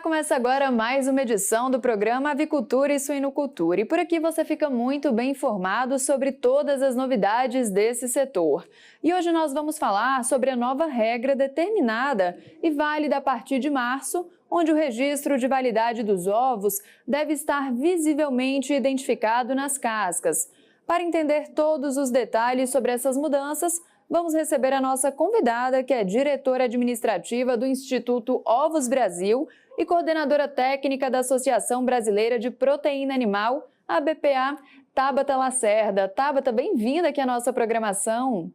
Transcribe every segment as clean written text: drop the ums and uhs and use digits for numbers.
Olá, começa agora mais uma edição do programa Avicultura e Suinocultura. E por aqui você fica muito bem informado sobre todas as novidades desse setor. E hoje nós vamos falar sobre a nova regra determinada e válida a partir de março, onde o registro de validade dos ovos deve estar visivelmente identificado nas cascas. Para entender todos os detalhes sobre essas mudanças, vamos receber a nossa convidada, que é diretora administrativa do Instituto Ovos Brasil e coordenadora técnica da Associação Brasileira de Proteína Animal, a BPA, Tabata Lacerda. Tabata, bem-vinda aqui à nossa programação.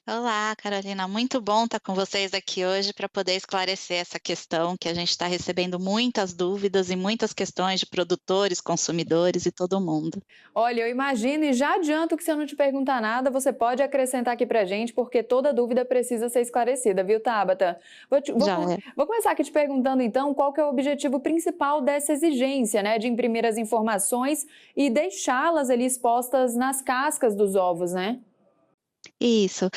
Olá, Carolina, muito bom estar com vocês aqui hoje para poder esclarecer essa questão que a gente está recebendo muitas dúvidas e muitas questões de produtores, consumidores e todo mundo. Olha, eu imagino e já adianto que se eu não te perguntar nada, você pode acrescentar aqui pra gente, porque toda dúvida precisa ser esclarecida, viu, Tabata? Já é. Vou começar aqui te perguntando, então, qual que é o objetivo principal dessa exigência, né, de imprimir as informações e deixá-las ali expostas nas cascas dos ovos, né? Isso.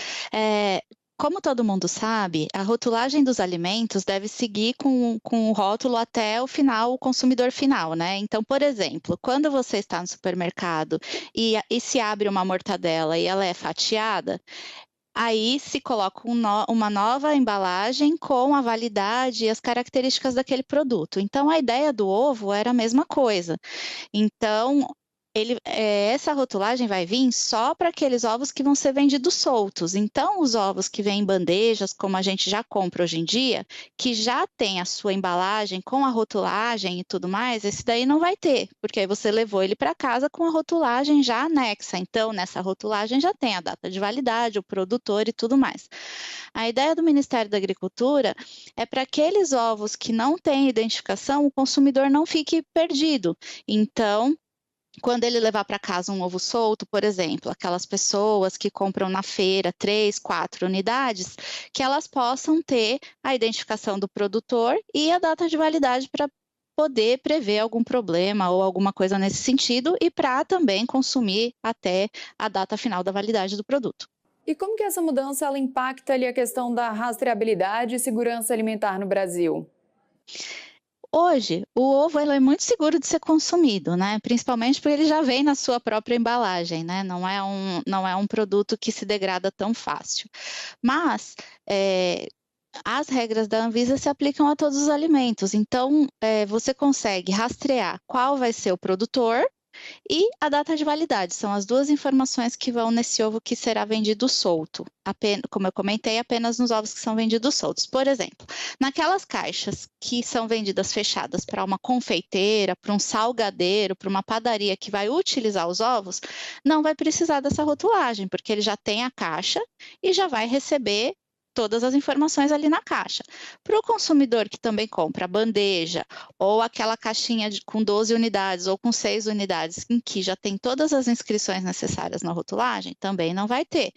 Como todo mundo sabe, a rotulagem dos alimentos deve seguir com o rótulo até o final, o consumidor final, né? Então, por exemplo, quando você está no supermercado e se abre uma mortadela e ela é fatiada, aí se coloca uma nova embalagem com a validade e as características daquele produto. Então, a ideia do ovo era a mesma coisa. Então, essa rotulagem vai vir só para aqueles ovos que vão ser vendidos soltos. Então, os ovos que vêm em bandejas, como a gente já compra hoje em dia, que já tem a sua embalagem com a rotulagem e tudo mais, esse daí não vai ter, porque aí você levou ele para casa com a rotulagem já anexa. Então, nessa rotulagem já tem a data de validade, o produtor e tudo mais. A ideia do Ministério da Agricultura é para aqueles ovos que não têm identificação, o consumidor não fique perdido. Então, quando ele levar para casa um ovo solto, por exemplo, aquelas pessoas que compram na feira 3, 4 unidades, que elas possam ter a identificação do produtor e a data de validade para poder prever algum problema ou alguma coisa nesse sentido e para também consumir até a data final da validade do produto. E como que essa mudança ela impacta ali a questão da rastreabilidade e segurança alimentar no Brasil? Hoje, o ovo ele é muito seguro de ser consumido, né? Principalmente porque ele já vem na sua própria embalagem, né? Não é um produto que se degrada tão fácil. Mas as regras da Anvisa se aplicam a todos os alimentos. Então, você consegue rastrear qual vai ser o produtor e a data de validade. São as duas informações que vão nesse ovo que será vendido solto. Como eu comentei, apenas nos ovos que são vendidos soltos. Por exemplo, naquelas caixas que são vendidas fechadas para uma confeiteira, para um salgadeiro, para uma padaria que vai utilizar os ovos, não vai precisar dessa rotulagem, porque ele já tem a caixa e já vai receber todas as informações ali na caixa. Para o consumidor que também compra a bandeja ou aquela caixinha com 12 unidades ou com 6 unidades, em que já tem todas as inscrições necessárias na rotulagem, também não vai ter.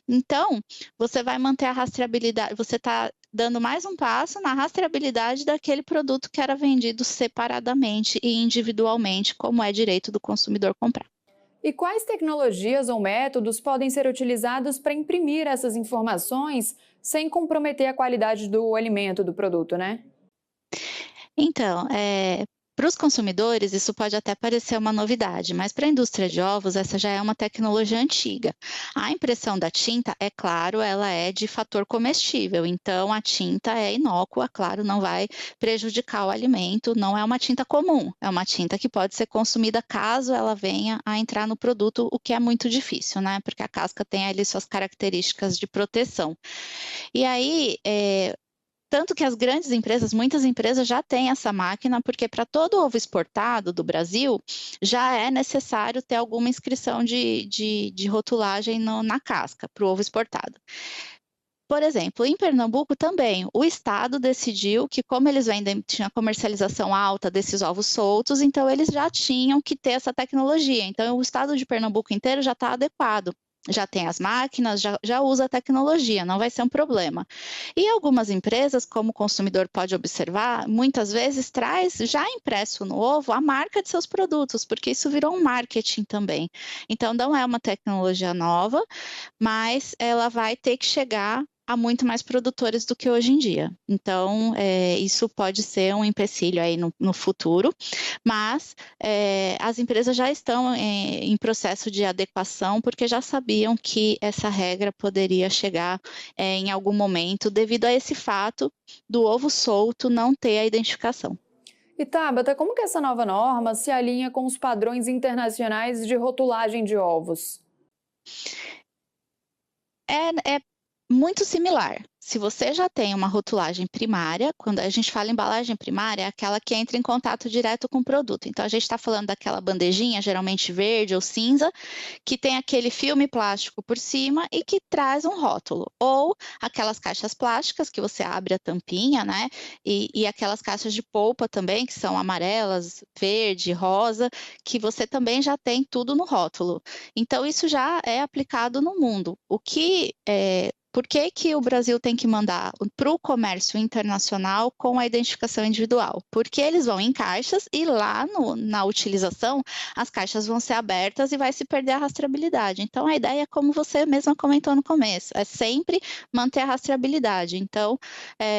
Então, você vai manter a rastreabilidade, você está dando mais um passo na rastreabilidade daquele produto que era vendido separadamente e individualmente, como é direito do consumidor comprar. E quais tecnologias ou métodos podem ser utilizados para imprimir essas informações sem comprometer a qualidade do alimento, do produto, né? Então, para os consumidores, isso pode até parecer uma novidade, mas para a indústria de ovos, essa já é uma tecnologia antiga. A impressão da tinta, é claro, ela é de fator comestível, então a tinta é inócua, claro, não vai prejudicar o alimento, não é uma tinta comum, é uma tinta que pode ser consumida caso ela venha a entrar no produto, o que é muito difícil, né? Porque a casca tem ali suas características de proteção. E aí, tanto que as grandes empresas, muitas empresas já têm essa máquina, porque para todo ovo exportado do Brasil, já é necessário ter alguma inscrição de rotulagem na casca para o ovo exportado. Por exemplo, em Pernambuco também, o estado decidiu que, como eles tinham comercialização alta desses ovos soltos, então eles já tinham que ter essa tecnologia. Então, o estado de Pernambuco inteiro já está adequado. Já tem as máquinas, já usa a tecnologia, não vai ser um problema. E algumas empresas, como o consumidor pode observar, muitas vezes traz já impresso no ovo a marca de seus produtos, porque isso virou um marketing também. Então, não é uma tecnologia nova, mas ela vai ter que chegar há muito mais produtores do que hoje em dia. Então, isso pode ser um empecilho aí no futuro, mas as empresas já estão em processo de adequação, porque já sabiam que essa regra poderia chegar em algum momento, devido a esse fato do ovo solto não ter a identificação. E Tabata, como que essa nova norma se alinha com os padrões internacionais de rotulagem de ovos? É muito similar. Se você já tem uma rotulagem primária, quando a gente fala embalagem primária, é aquela que entra em contato direto com o produto. Então, a gente está falando daquela bandejinha, geralmente verde ou cinza, que tem aquele filme plástico por cima e que traz um rótulo. Ou aquelas caixas plásticas que você abre a tampinha, né? E aquelas caixas de polpa também, que são amarelas, verde, rosa, que você também já tem tudo no rótulo. Então, isso já é aplicado no mundo. Por que o Brasil tem que mandar para o comércio internacional com a identificação individual? Porque eles vão em caixas e lá na utilização, as caixas vão ser abertas e vai se perder a rastreabilidade. Então, a ideia é como você mesma comentou no começo, é sempre manter a rastreabilidade. Então,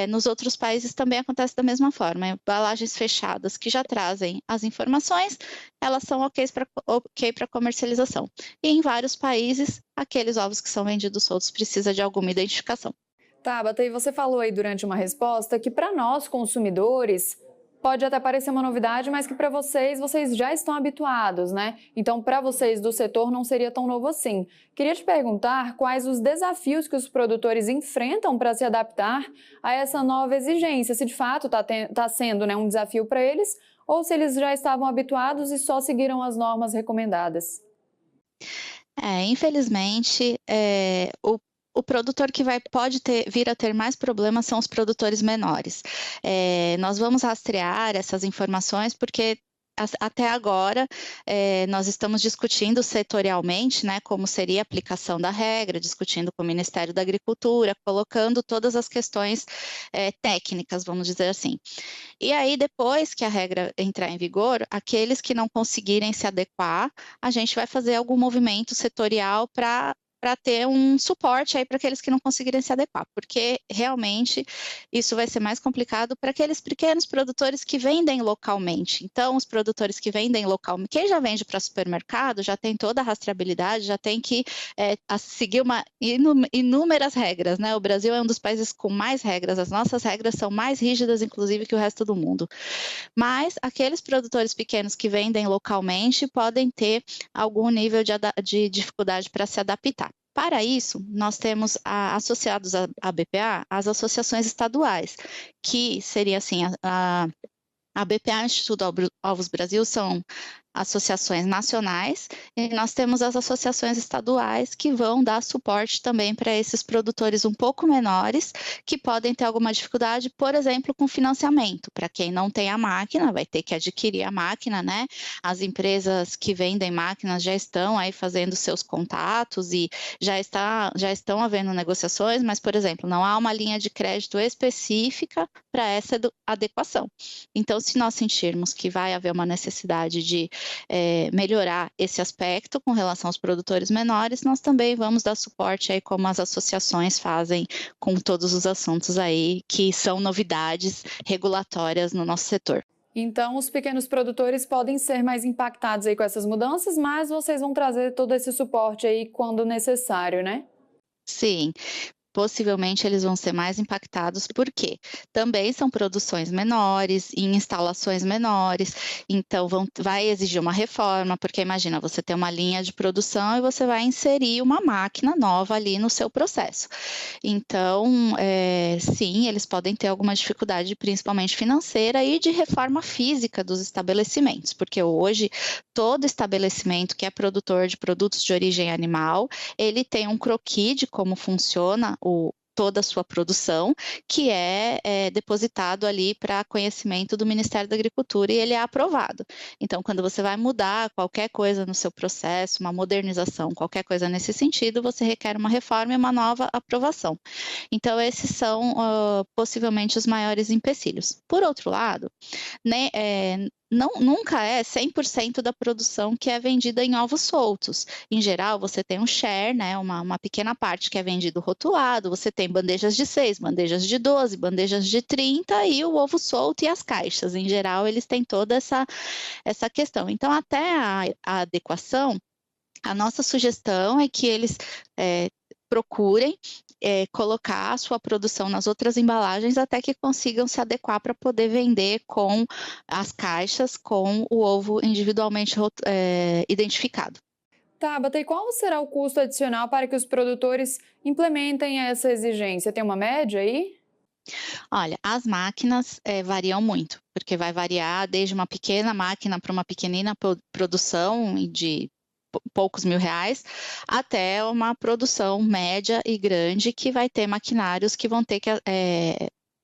nos outros países também acontece da mesma forma. Embalagens fechadas que já trazem as informações, elas são ok para comercialização. E em vários países, aqueles ovos que são vendidos soltos precisam de alguma identificação. Tabata, e você falou aí durante uma resposta que para nós, consumidores, pode até parecer uma novidade, mas que para vocês já estão habituados, né? Então, para vocês do setor não seria tão novo assim. Queria te perguntar quais os desafios que os produtores enfrentam para se adaptar a essa nova exigência, se de fato está sendo, né, um desafio para eles, ou se eles já estavam habituados e só seguiram as normas recomendadas. Infelizmente, o produtor que pode vir a ter mais problemas são os produtores menores. Nós vamos rastrear essas informações porque até agora, nós estamos discutindo setorialmente, né, como seria a aplicação da regra, discutindo com o Ministério da Agricultura, colocando todas as questões técnicas, vamos dizer assim. E aí, depois que a regra entrar em vigor, aqueles que não conseguirem se adequar, a gente vai fazer algum movimento setorial para ter um suporte aí para aqueles que não conseguirem se adequar, porque realmente isso vai ser mais complicado para aqueles pequenos produtores que vendem localmente. Então, os produtores que vendem localmente, quem já vende para supermercado, já tem toda a rastreabilidade, já tem que seguir inúmeras regras, né? O Brasil é um dos países com mais regras, as nossas regras são mais rígidas, inclusive, que o resto do mundo. Mas aqueles produtores pequenos que vendem localmente podem ter algum nível de dificuldade para se adaptar. Para isso, nós temos associados à BPA as associações estaduais, que seria assim, a BPA e o Instituto Ovos Brasil são associações nacionais e nós temos as associações estaduais que vão dar suporte também para esses produtores um pouco menores que podem ter alguma dificuldade, por exemplo, com financiamento. Para quem não tem a máquina, vai ter que adquirir a máquina, né? As empresas que vendem máquinas já estão aí fazendo seus contatos e já estão havendo negociações, mas, por exemplo, não há uma linha de crédito específica para essa adequação. Então, se nós sentirmos que vai haver uma necessidade de melhorar esse aspecto com relação aos produtores menores, nós também vamos dar suporte aí como as associações fazem com todos os assuntos aí que são novidades regulatórias no nosso setor. Então, os pequenos produtores podem ser mais impactados aí com essas mudanças, mas vocês vão trazer todo esse suporte aí quando necessário, né? Sim. Possivelmente eles vão ser mais impactados, porque também são produções menores, em instalações menores, então vai exigir uma reforma, porque imagina, você tem uma linha de produção e você vai inserir uma máquina nova ali no seu processo. Então, sim, eles podem ter alguma dificuldade, principalmente financeira e de reforma física dos estabelecimentos, porque hoje todo estabelecimento que é produtor de produtos de origem animal, ele tem um croquis de como funciona toda a sua produção, que é depositado ali para conhecimento do Ministério da Agricultura e ele é aprovado. Então, quando você vai mudar qualquer coisa no seu processo, uma modernização, qualquer coisa nesse sentido, você requer uma reforma e uma nova aprovação. Então, esses são possivelmente os maiores empecilhos. Por outro lado, né, nunca é 100% da produção que é vendida em ovos soltos. Em geral, você tem um share, né, uma pequena parte que é vendido rotulado, você tem bandejas de 6, bandejas de 12, bandejas de 30 e o ovo solto e as caixas. Em geral, eles têm toda essa questão. Então, até a adequação, a nossa sugestão é que eles procurem colocar a sua produção nas outras embalagens até que consigam se adequar para poder vender com as caixas com o ovo individualmente identificado. Tabata, e qual será o custo adicional para que os produtores implementem essa exigência? Tem uma média aí? Olha, as máquinas variam muito, porque vai variar desde uma pequena máquina para uma pequenina produção de poucos R$ 1.000, até uma produção média e grande que vai ter maquinários que vão ter que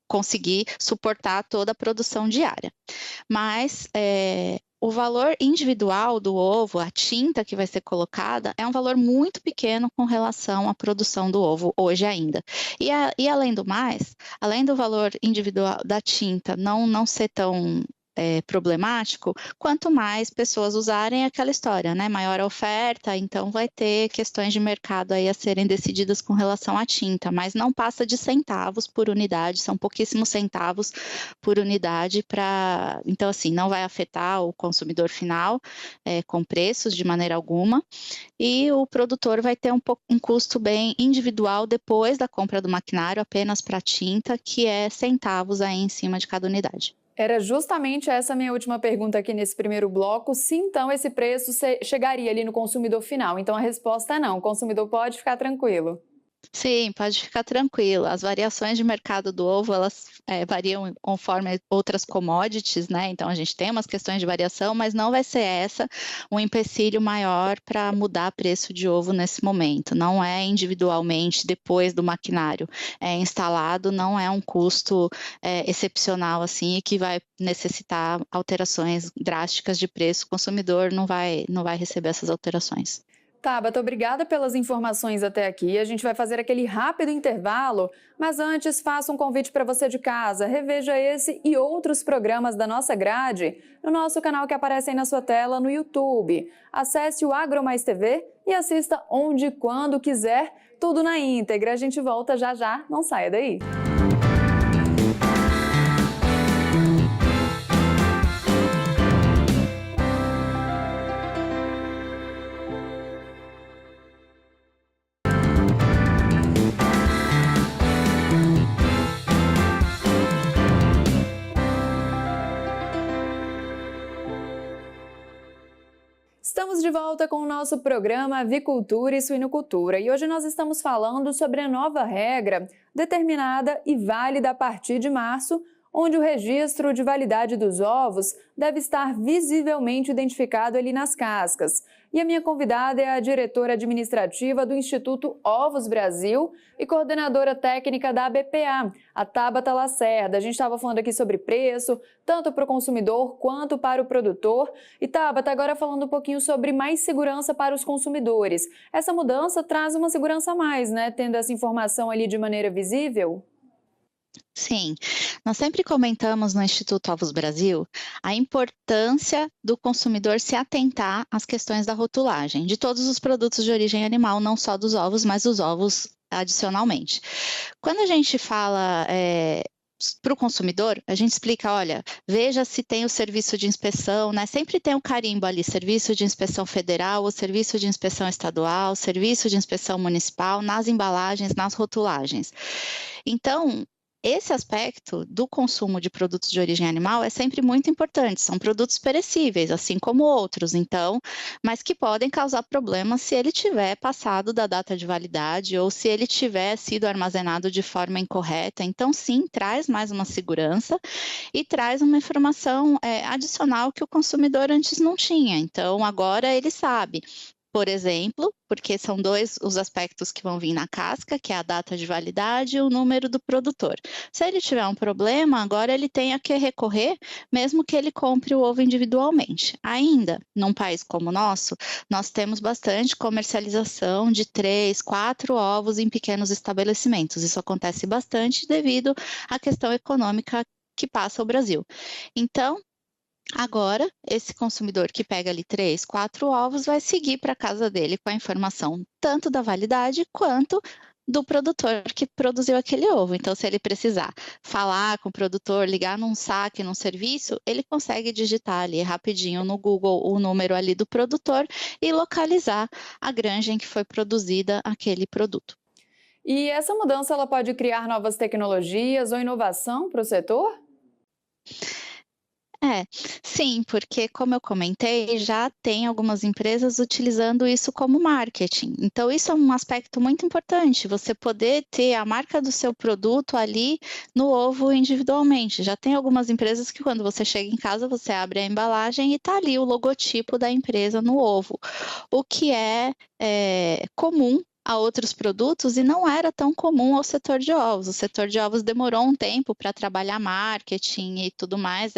conseguir suportar toda a produção diária. Mas o valor individual do ovo, a tinta que vai ser colocada, é um valor muito pequeno com relação à produção do ovo hoje ainda. E além do mais, além do valor individual da tinta não ser tão problemático, quanto mais pessoas usarem aquela história, né? Maior a oferta, então vai ter questões de mercado aí a serem decididas com relação à tinta, mas não passa de centavos por unidade, são pouquíssimos centavos por unidade então assim, não vai afetar o consumidor final com preços de maneira alguma, e o produtor vai ter um custo bem individual depois da compra do maquinário, apenas para tinta, que é centavos aí em cima de cada unidade. Era justamente essa minha última pergunta aqui nesse primeiro bloco, se então esse preço chegaria ali no consumidor final. Então a resposta é não, o consumidor pode ficar tranquilo. Sim, pode ficar tranquilo. As variações de mercado do ovo, elas variam conforme outras commodities, né? Então, a gente tem umas questões de variação, mas não vai ser essa um empecilho maior para mudar preço de ovo nesse momento. Não é individualmente, depois do maquinário instalado, não é um custo excepcional, assim, e que vai necessitar alterações drásticas de preço. O consumidor não vai receber essas alterações. Tabata, obrigada pelas informações até aqui. A gente vai fazer aquele rápido intervalo, mas antes faço um convite para você de casa. Reveja esse e outros programas da nossa grade no nosso canal que aparece aí na sua tela no YouTube. Acesse o AgroMais TV e assista onde e quando quiser, tudo na íntegra. A gente volta já já, não saia daí. Estamos de volta com o nosso programa Avicultura e Suinocultura e hoje nós estamos falando sobre a nova regra determinada e válida a partir de março, onde o registro de validade dos ovos deve estar visivelmente identificado ali nas cascas. E a minha convidada é a diretora administrativa do Instituto Ovos Brasil e coordenadora técnica da ABPA, a Tabata Lacerda. A gente estava falando aqui sobre preço, tanto para o consumidor quanto para o produtor. E Tabata, agora falando um pouquinho sobre mais segurança para os consumidores. Essa mudança traz uma segurança a mais, né? Tendo essa informação ali de maneira visível? Sim, nós sempre comentamos no Instituto Ovos Brasil a importância do consumidor se atentar às questões da rotulagem de todos os produtos de origem animal, não só dos ovos, mas dos ovos adicionalmente. Quando a gente fala para o consumidor, a gente explica, olha, veja se tem o serviço de inspeção, né? Sempre tem um carimbo ali, serviço de inspeção federal, o serviço de inspeção estadual, serviço de inspeção municipal, nas embalagens, nas rotulagens. Então, esse aspecto do consumo de produtos de origem animal é sempre muito importante. São produtos perecíveis, assim como outros, então, mas que podem causar problemas se ele tiver passado da data de validade ou se ele tiver sido armazenado de forma incorreta. Então, sim, traz mais uma segurança e traz uma informação adicional que o consumidor antes não tinha. Então, agora ele sabe. Por exemplo, porque são dois os aspectos que vão vir na casca, que é a data de validade e o número do produtor. Se ele tiver um problema, agora ele tem a que recorrer, mesmo que ele compre o ovo individualmente. Ainda, num país como o nosso, nós temos bastante comercialização de 3, 4 ovos em pequenos estabelecimentos. Isso acontece bastante devido à questão econômica que passa o Brasil. Então, Agora, esse consumidor que pega ali 3, 4 ovos vai seguir para casa dele com a informação tanto da validade quanto do produtor que produziu aquele ovo. Então, se ele precisar falar com o produtor, ligar num saque, num serviço, ele consegue digitar ali rapidinho no Google o número ali do produtor e localizar a granja em que foi produzida aquele produto. E essa mudança ela pode criar novas tecnologias ou inovação para o setor? Sim, porque como eu comentei, já tem algumas empresas utilizando isso como marketing. Então, isso é um aspecto muito importante, você poder ter a marca do seu produto ali no ovo individualmente. Já tem algumas empresas que quando você chega em casa, você abre a embalagem e está ali o logotipo da empresa no ovo, o que é comum a outros produtos e não era tão comum ao setor de ovos. O setor de ovos demorou um tempo para trabalhar marketing e tudo mais,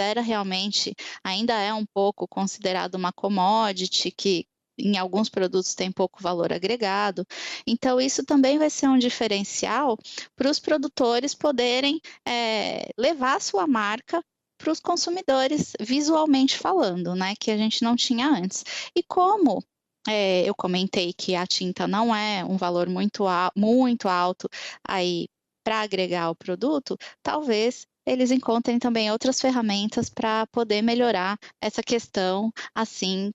ainda é um pouco considerado uma commodity que em alguns produtos tem pouco valor agregado. Então, isso também vai ser um diferencial para os produtores poderem levar a sua marca para os consumidores visualmente falando, né, que a gente não tinha antes. E como eu comentei que a tinta não é um valor muito alto aí para agregar ao produto, talvez eles encontrem também outras ferramentas para poder melhorar essa questão, assim,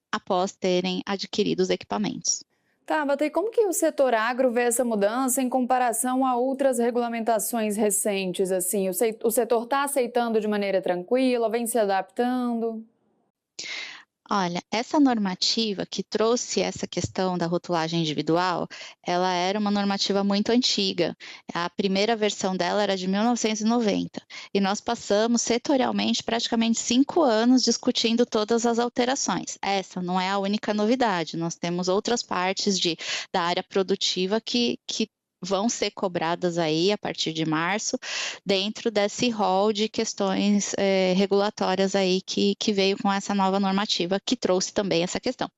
após terem adquirido os equipamentos. Tabata, e como que o setor agro vê essa mudança em comparação a outras regulamentações recentes? Assim, o setor está aceitando de maneira tranquila, vem se adaptando? Olha, essa normativa que trouxe essa questão da rotulagem individual, ela era uma normativa muito antiga. A primeira versão dela era de 1990 e nós passamos setorialmente praticamente 5 anos discutindo todas as alterações. Essa não é a única novidade, nós temos outras partes da área produtiva que vão ser cobradas aí a partir de março, dentro desse rol de questões regulatórias aí que veio com essa nova normativa, que trouxe também essa questão.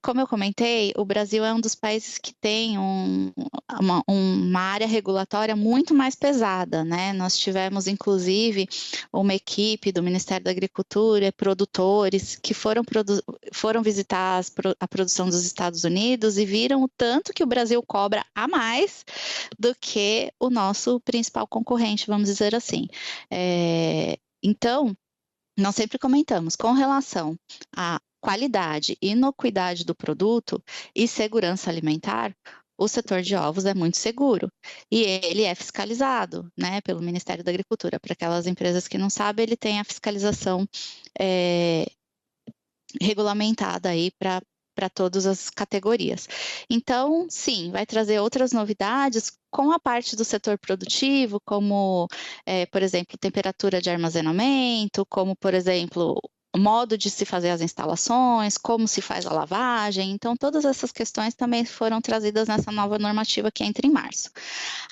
Como eu comentei, o Brasil é um dos países que tem uma área regulatória muito mais pesada, né? Nós tivemos, inclusive, uma equipe do Ministério da Agricultura, produtores, que foram visitar a produção dos Estados Unidos e viram o tanto que o Brasil cobra a mais do que o nosso principal concorrente, vamos dizer assim. Então, nós sempre comentamos, com relação à qualidade e inocuidade do produto e segurança alimentar, o setor de ovos é muito seguro e ele é fiscalizado, né, pelo Ministério da Agricultura. Para aquelas empresas que não sabem, ele tem a fiscalização regulamentada aí para todas as categorias. Então, sim, vai trazer outras novidades com a parte do setor produtivo, como, por exemplo, temperatura de armazenamento, como, por exemplo, o modo de se fazer as instalações, como se faz a lavagem. Então, todas essas questões também foram trazidas nessa nova normativa que entra em março.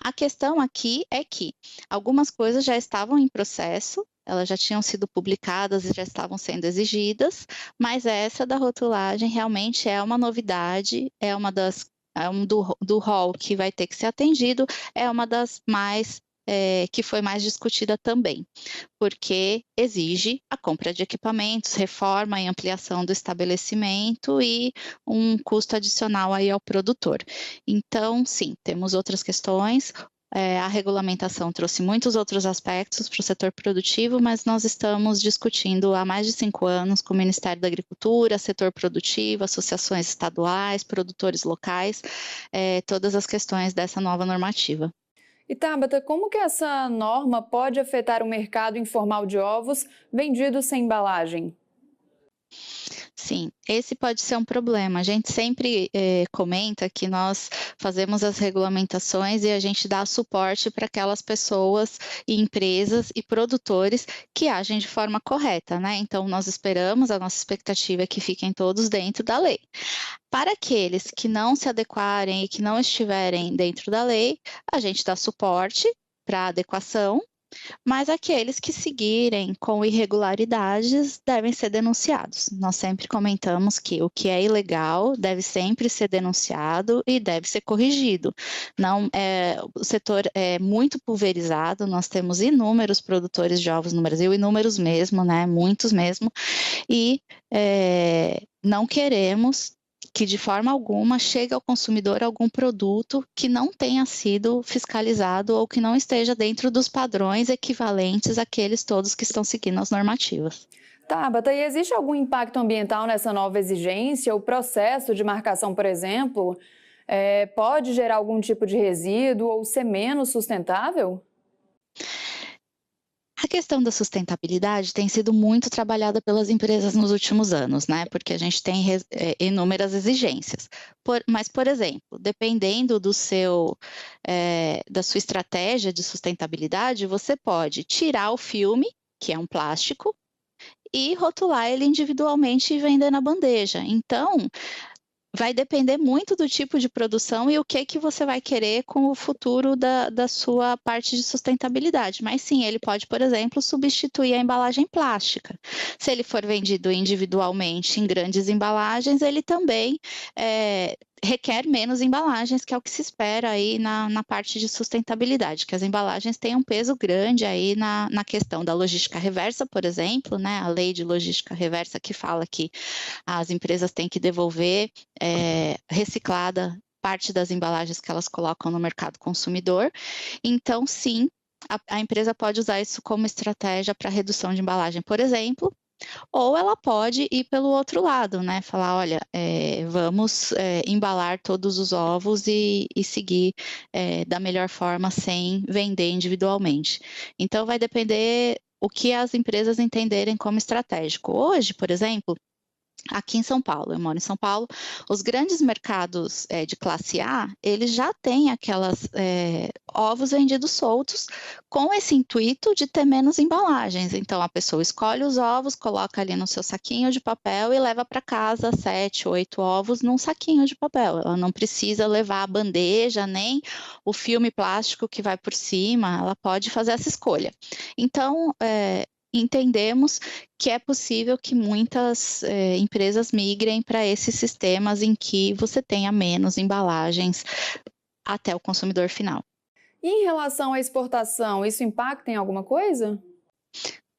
A questão aqui é que algumas coisas já estavam em processo, elas já tinham sido publicadas e já estavam sendo exigidas, mas essa da rotulagem realmente é uma novidade, do rol que vai ter que ser atendido, é uma das que foi mais discutida também, porque exige a compra de equipamentos, reforma e ampliação do estabelecimento e um custo adicional aí ao produtor. Então, sim, temos outras questões. A regulamentação trouxe muitos outros aspectos para o setor produtivo, mas nós estamos discutindo há mais de 5 anos com o Ministério da Agricultura, setor produtivo, associações estaduais, produtores locais, todas as questões dessa nova normativa. E Tabata, como que essa norma pode afetar o mercado informal de ovos vendidos sem embalagem? Sim, esse pode ser um problema. A gente sempre comenta que nós fazemos as regulamentações e a gente dá suporte para aquelas pessoas e empresas e produtores que agem de forma correta, né? Então, nós esperamos, a nossa expectativa é que fiquem todos dentro da lei. Para aqueles que não se adequarem e que não estiverem dentro da lei, a gente dá suporte para adequação Mas aqueles que seguirem com irregularidades devem ser denunciados. Nós sempre comentamos que o que é ilegal deve sempre ser denunciado e deve ser corrigido. Não, o setor é muito pulverizado, nós temos inúmeros produtores de ovos no Brasil, inúmeros mesmo, né, muitos mesmo, e não queremos que de forma alguma chegue ao consumidor algum produto que não tenha sido fiscalizado ou que não esteja dentro dos padrões equivalentes àqueles todos que estão seguindo as normativas. Tabata, e existe algum impacto ambiental nessa nova exigência? O processo de marcação, por exemplo, pode gerar algum tipo de resíduo ou ser menos sustentável? A questão da sustentabilidade tem sido muito trabalhada pelas empresas nos últimos anos, né? Porque a gente tem inúmeras exigências. Mas, por exemplo, dependendo da sua estratégia de sustentabilidade, você pode tirar o filme, que é um plástico, e rotular ele individualmente e vender na bandeja. Então, vai depender muito do tipo de produção e o que você vai querer com o futuro da sua parte de sustentabilidade. Mas sim, ele pode, por exemplo, substituir a embalagem plástica. Se ele for vendido individualmente em grandes embalagens, ele também requer menos embalagens, que é o que se espera aí na parte de sustentabilidade, que as embalagens têm um peso grande aí na questão da logística reversa, por exemplo, né? A lei de logística reversa que fala que as empresas têm que devolver reciclada parte das embalagens que elas colocam no mercado consumidor. Então, sim, a empresa pode usar isso como estratégia para redução de embalagem, por exemplo, ou ela pode ir pelo outro lado, né? Falar, olha, vamos embalar todos os ovos e seguir da melhor forma sem vender individualmente. Então, vai depender o que as empresas entenderem como estratégico. Hoje, por exemplo, aqui em São Paulo, eu moro em São Paulo, os grandes mercados de classe A, eles já têm aquelas ovos vendidos soltos com esse intuito de ter menos embalagens. Então, a pessoa escolhe os ovos, coloca ali no seu saquinho de papel e leva para casa 7, 8 ovos num saquinho de papel. Ela não precisa levar a bandeja, nem o filme plástico que vai por cima, ela pode fazer essa escolha. Então, entendemos que é possível que muitas empresas migrem para esses sistemas em que você tenha menos embalagens até o consumidor final. E em relação à exportação, isso impacta em alguma coisa?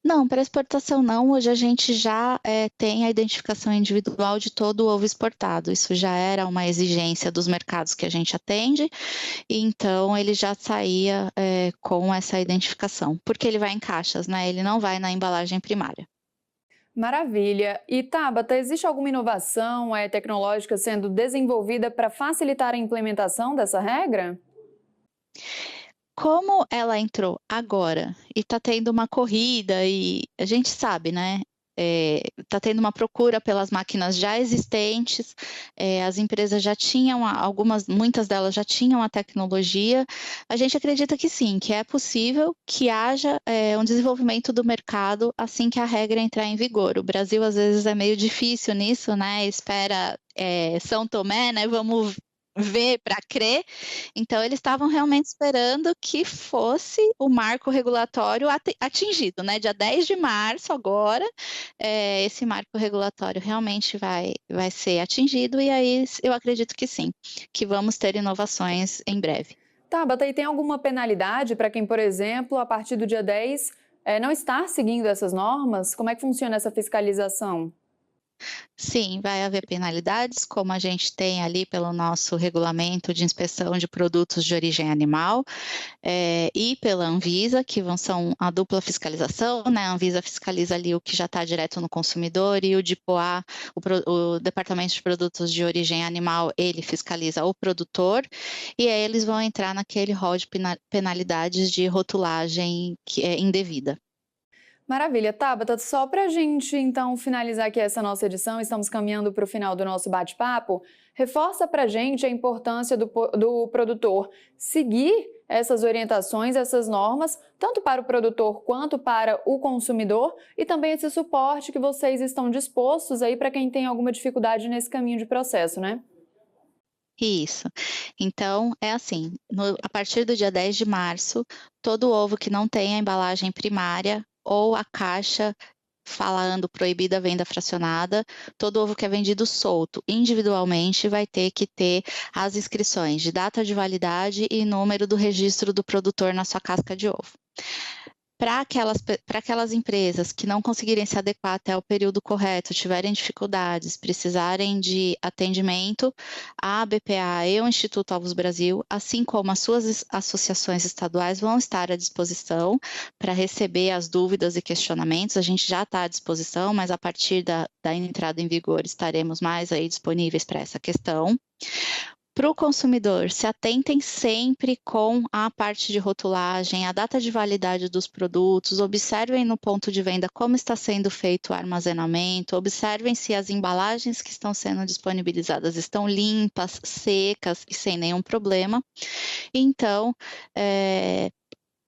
Não, para exportação não. Hoje a gente já tem a identificação individual de todo o ovo exportado. Isso já era uma exigência dos mercados que a gente atende, e então ele já saía com essa identificação, porque ele vai em caixas, né? Ele não vai na embalagem primária. Maravilha! E Tabata, existe alguma inovação tecnológica sendo desenvolvida para facilitar a implementação dessa regra? Como ela entrou agora e está tendo uma corrida e a gente sabe, né, está tendo uma procura pelas máquinas já existentes, as empresas já tinham muitas delas já tinham a tecnologia, a gente acredita que sim, que é possível que haja um desenvolvimento do mercado assim que a regra entrar em vigor. O Brasil às vezes é meio difícil nisso, né, espera São Tomé, né, vamos ver para crer. Então, eles estavam realmente esperando que fosse o marco regulatório atingido, né? Dia 10 de março, agora, esse marco regulatório realmente vai ser atingido, e aí eu acredito que sim, que vamos ter inovações em breve. Tabata, e tem alguma penalidade para quem, por exemplo, a partir do dia 10, não está seguindo essas normas? Como é que funciona essa fiscalização? Sim, vai haver penalidades, como a gente tem ali pelo nosso regulamento de inspeção de produtos de origem animal, e pela Anvisa, que são a dupla fiscalização, né? A Anvisa fiscaliza ali o que já está direto no consumidor, e o DIPOA, o Departamento de Produtos de Origem Animal, ele fiscaliza o produtor, e aí eles vão entrar naquele rol de penalidades de rotulagem que é indevida. Maravilha, Tabata, só para a gente então finalizar aqui essa nossa edição, estamos caminhando para o final do nosso bate-papo. Reforça para a gente a importância do produtor seguir essas orientações, essas normas, tanto para o produtor quanto para o consumidor, e também esse suporte que vocês estão dispostos aí para quem tem alguma dificuldade nesse caminho de processo, né? Isso. Então, é assim, a partir do dia 10 de março, todo ovo que não tenha embalagem primária ou a caixa falando proibida a venda fracionada, todo ovo que é vendido solto, individualmente, vai ter que ter as inscrições de data de validade e número do registro do produtor na sua casca de ovo. Para aquelas empresas que não conseguirem se adequar até o período correto, tiverem dificuldades, precisarem de atendimento, a BPA e o Instituto Ovos Brasil, assim como as suas associações estaduais, vão estar à disposição para receber as dúvidas e questionamentos. A gente já está à disposição, mas a partir da entrada em vigor estaremos mais aí disponíveis para essa questão. Para o consumidor, se atentem sempre com a parte de rotulagem, a data de validade dos produtos, observem no ponto de venda como está sendo feito o armazenamento, observem se as embalagens que estão sendo disponibilizadas estão limpas, secas e sem nenhum problema. Então,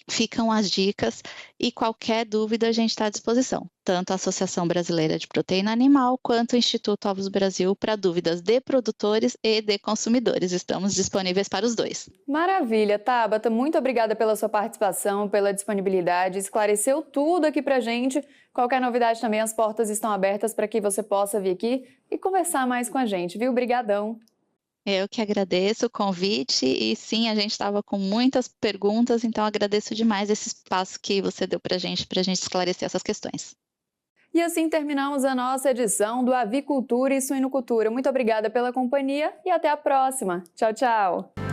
ficam as dicas e qualquer dúvida a gente está à disposição, tanto a Associação Brasileira de Proteína Animal quanto o Instituto Ovos Brasil para dúvidas de produtores e de consumidores. Estamos disponíveis para os dois. Maravilha, Tabata, muito obrigada pela sua participação, pela disponibilidade, esclareceu tudo aqui pra gente. Qualquer novidade também, as portas estão abertas para que você possa vir aqui e conversar mais com a gente, viu? Obrigadão. Eu que agradeço o convite e sim, a gente estava com muitas perguntas, então agradeço demais esse espaço que você deu para a gente esclarecer essas questões. E assim terminamos a nossa edição do Avicultura e Suinocultura. Muito obrigada pela companhia e até a próxima. Tchau, tchau!